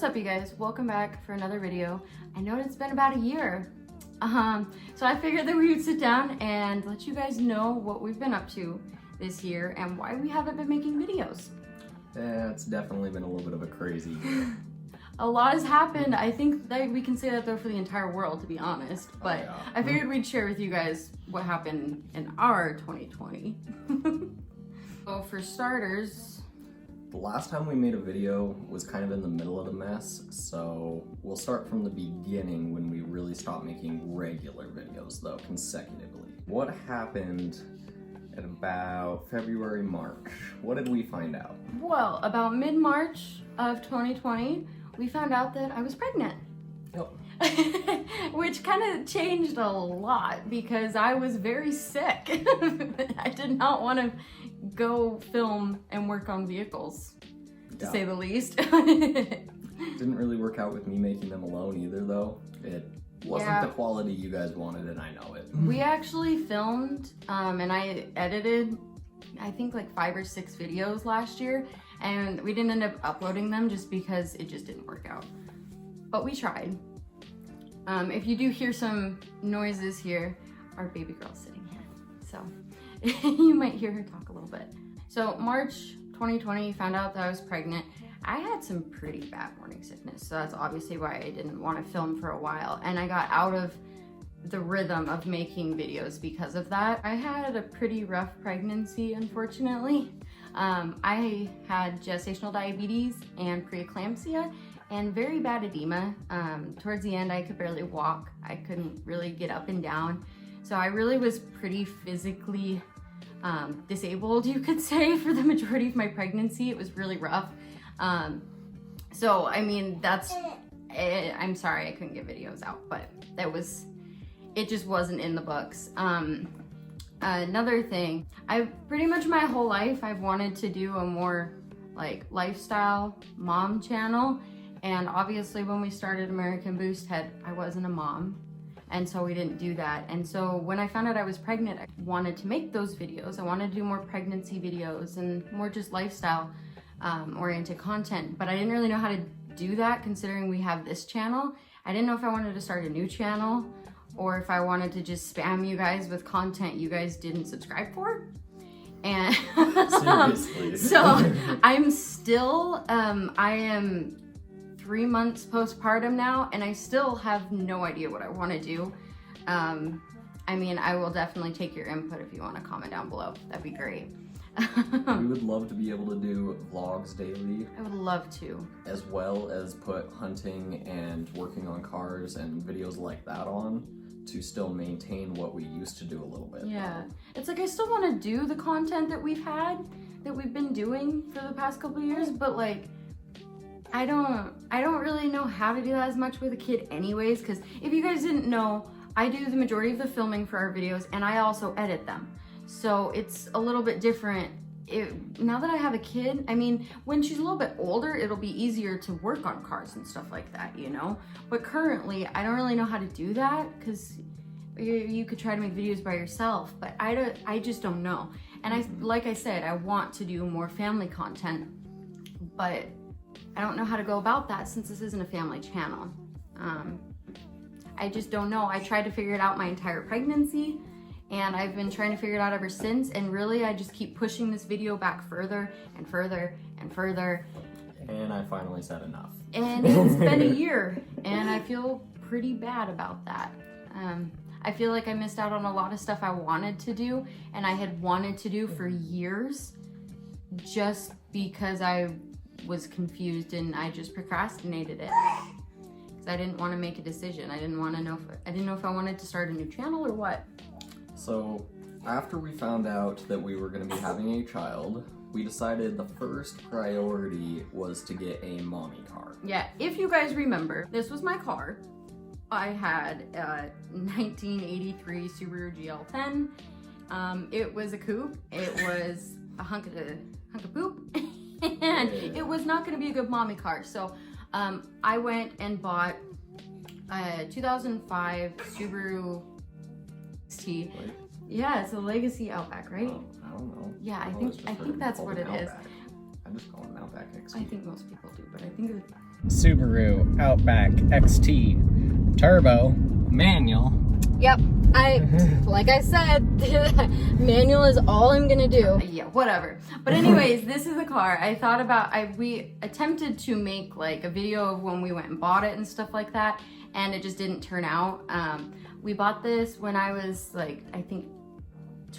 What's up, you guys? Welcome back for another video. I know it's been about a year. So I figured that we would sit down and let you guys know what we've been up to this year and why we haven't been making videos. Yeah, it's definitely been a little bit of a crazy year. A lot has happened. I think that we can say that though for the entire world, to be honest. But yeah. I figured we'd share with you guys what happened in our 2020. So for starters, The last time we made a video was kind of in the middle of the mess, so we'll start from the beginning when we really stopped making regular videos, though, consecutively. What happened at about February, March? What did we find out? well, about mid-March of 2020, we found out that I was pregnant. Yep. Which kind of changed a lot because I was very sick. I did not want to go film and work on vehicles, to say the least. Didn't really work out with me making them alone either, though. It wasn't the quality you guys wanted, and I know it. We actually filmed and I edited, I think like 5 or 6 videos last year, and we didn't end up uploading them just because it just didn't work out. But we tried. If you do hear some noises here, our baby girl's sitting here, so you might hear her talk a little bit. So March 2020, found out that I was pregnant. I had some pretty bad morning sickness, so that's obviously why I didn't want to film for a while, and I got out of the rhythm of making videos because of that. I had a pretty rough pregnancy, unfortunately. I had gestational diabetes and preeclampsia and very bad edema. Towards the end, I could barely walk. I couldn't really get up and down. So I really was pretty physically disabled, you could say, for the majority of my pregnancy. It was really rough. So, I mean, I'm sorry I couldn't get videos out, but it just wasn't in the books. Another thing, pretty much my whole life, I've wanted to do a more like lifestyle mom channel. And obviously when we started American Boost Head, I wasn't a mom. And so we didn't do that. And so when I found out I was pregnant, I wanted to make those videos. I wanted to do more pregnancy videos and more just lifestyle oriented content. But I didn't really know how to do that considering we have this channel. I didn't know if I wanted to start a new channel or if I wanted to just spam you guys with content you guys didn't subscribe for. And Seriously. So I'm still, I am 3 months postpartum now, and I still have no idea what I want to do. I mean, I will definitely take your input if you want to comment down below. That'd be great. We would love to be able to do vlogs daily. I would love to. As well as put hunting and working on cars and videos like that on to still maintain what we used to do a little bit. Yeah. It's like I still want to do the content that we've been doing for the past couple of years, but like I don't really know how to do that as much with a kid anyways, because if you guys didn't know, I do the majority of the filming for our videos and I also edit them. So it's a little bit different. Now that I have a kid, I mean, when she's a little bit older, it'll be easier to work on cars and stuff like that, you know? But currently, I don't really know how to do that because you could try to make videos by yourself, but I just don't know. And like I said, I want to do more family content, but I don't know how to go about that since this isn't a family channel. I just don't know. I tried to figure it out my entire pregnancy, and I've been trying to figure it out ever since, and really I just keep pushing this video back further and further and further. And I finally said enough. And it's been a year, and I feel pretty bad about that. I feel like I missed out on a lot of stuff I wanted to do, and I had wanted to do for years, just because I was confused and I just procrastinated it. Because I didn't want to make a decision. I didn't know if I wanted to start a new channel or what. So after we found out that we were going to be having a child, we decided the first priority was to get a mommy car. Yeah, if you guys remember, this was my car. I had a 1983 Subaru GL10. It was a coupe. It was a hunk of poop. And it was not going to be a good mommy car. So I went and bought a 2005 Subaru XT. Yeah, it's a Legacy Outback, right? Oh, I don't know. Yeah, I think that's what it is. I'm just calling it Outback XT. I think most people do, but I think Subaru Outback XT Turbo Manual. Yep. Like I said, manual is all I'm gonna do. Yeah, whatever. But anyways, this is a car. I thought about, we attempted to make like a video of when we went and bought it and stuff like that, and it just didn't turn out. We bought this when I was like, I think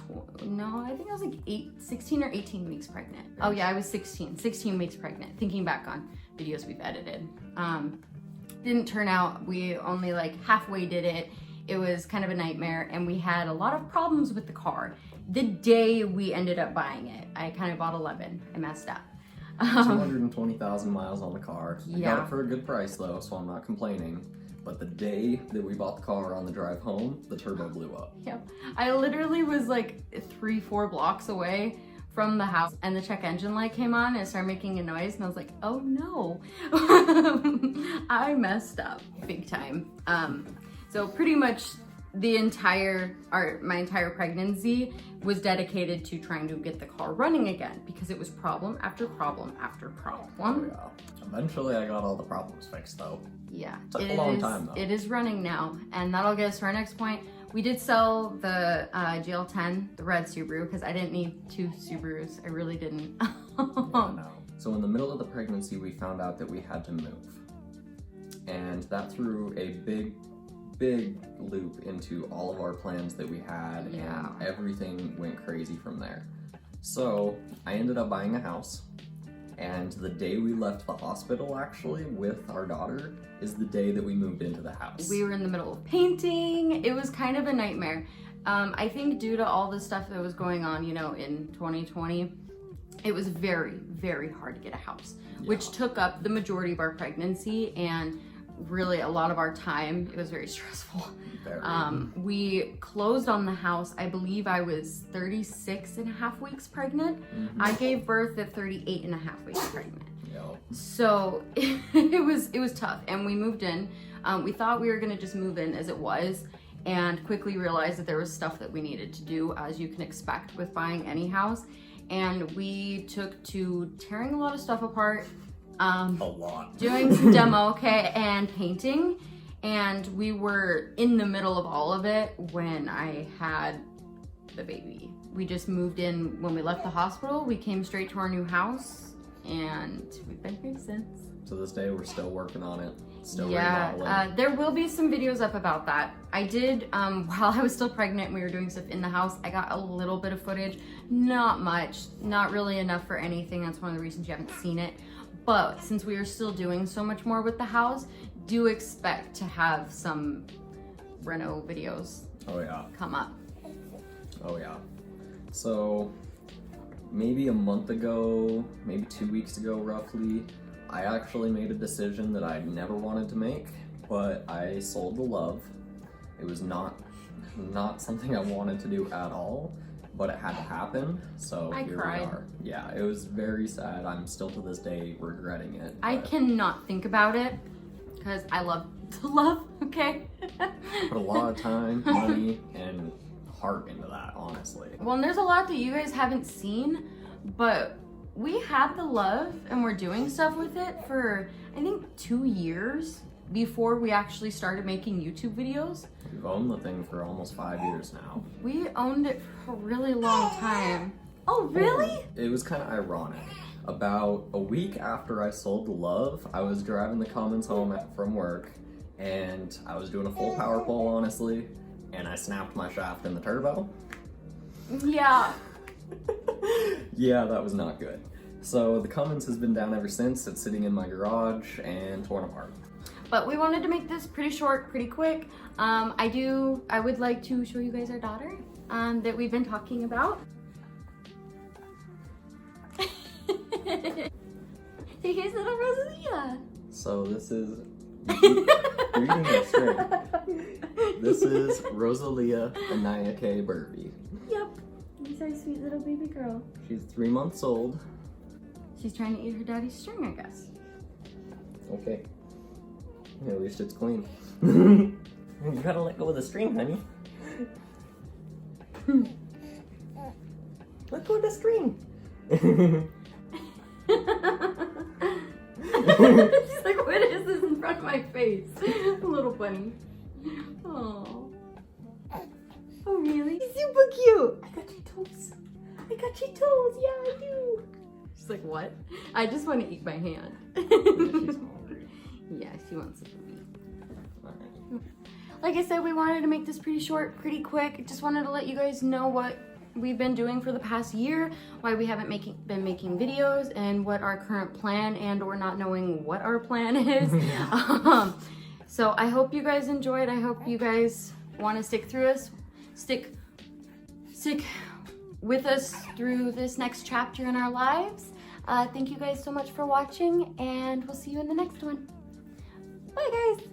I was like 16 or 18 weeks pregnant. Oh yeah, I was 16 weeks pregnant, thinking back on videos we've edited. Didn't turn out. We only like halfway did it. It was kind of a nightmare, and we had a lot of problems with the car. The day we ended up buying it, I kind of bought 11. I messed up. 220,000 miles on the car. I Yeah. got it for a good price though, so I'm not complaining. But the day that we bought the car on the drive home, the turbo blew up. Yep. I literally was like 3-4 blocks away from the house, and the check engine light came on and it started making a noise, and I was like, oh no. I messed up big time. So pretty much my entire pregnancy was dedicated to trying to get the car running again, because it was problem after problem after problem. Yeah. Eventually I got all the problems fixed though. Yeah. Took a long time though. It is running now, and that'll get us to our next point. We did sell the GL10, the red Subaru, because I didn't need 2 Subarus. I really didn't. Yeah, no. So in the middle of the pregnancy, we found out that we had to move. And that threw a big loop into all of our plans that we had, Yeah. and everything went crazy from there. So I ended up buying a house, and the day we left the hospital actually with our daughter is the day that we moved into the house. We were in the middle of painting. It was kind of a nightmare. I think due to all the stuff that was going on, you know, in 2020, it was very, very hard to get a house, which took up the majority of our pregnancy and really a lot of our time. It was very stressful. We closed on the house, I believe I was 36 and a half weeks pregnant. I gave birth at 38 and a half weeks pregnant. So it was tough, and we moved in. We thought we were gonna just move in as it was, and quickly realized that there was stuff that we needed to do, as you can expect with buying any house. And we took to tearing a lot of stuff apart, a lot. doing some demo, and painting. And we were in the middle of all of it when I had the baby. We just moved in when we left the hospital. We came straight to our new house, and we've been here since. To this day, we're still working on it. Still Yeah, remodeling. there will be some videos up about that. I did, while I was still pregnant and we were doing stuff in the house, I got a little bit of footage. Not much, not really enough for anything. That's one of the reasons you haven't seen it. But since we are still doing so much more with the house, do expect to have some reno videos come up. Oh yeah. So maybe a month ago, maybe 2 weeks ago roughly, I actually made a decision that I never wanted to make, but I sold the love. It was not something I wanted to do at all, but it had to happen, so here we are. Yeah, it was very sad. I'm still to this day regretting it. I cannot think about it, because I love the love, okay? Put a lot of time, money, and heart into that, honestly. Well, and there's a lot that you guys haven't seen, but we had the love and we're doing stuff with it for, I think, 2 years before we actually started making YouTube videos. We've owned the thing for almost 5 years now. We owned it for a really long time. Oh, really? It was kind of ironic. About a week after I sold the love, I was driving the Commons home from work, and I was doing a full power pull, honestly, and I snapped my shaft in the turbo. Yeah. Yeah, that was not good. So the Cummins has been down ever since. It's sitting in my garage and torn apart. But we wanted to make this pretty short, pretty quick. I would like to show you guys our daughter that we've been talking about. Here's little Rosalia. So this is, you're getting that straight. This is Rosalia Anayake Burby. Yep. He's our sweet little baby girl. She's 3 months old. She's trying to eat her daddy's string, I guess. Okay. At least it's clean. You gotta let go of the string, honey. Let go of the string. She's like, what front of my face. A little funny. Oh. Oh, really? He's super cute. I got Cheetos. I got Cheetos. Yeah, I do. She's like, what? I just want to eat my hand. She's hungry. Yeah, she wants to eat. Like I said, we wanted to make this pretty short, pretty quick. Just wanted to let you guys know what we've been doing for the past year, why we haven't been making videos, and what our current plan and or not knowing what our plan is. So I hope you guys enjoyed. I hope you guys want to stick with us through this next chapter in our lives. Thank you guys so much for watching, and we'll see you in the next one. Bye, guys.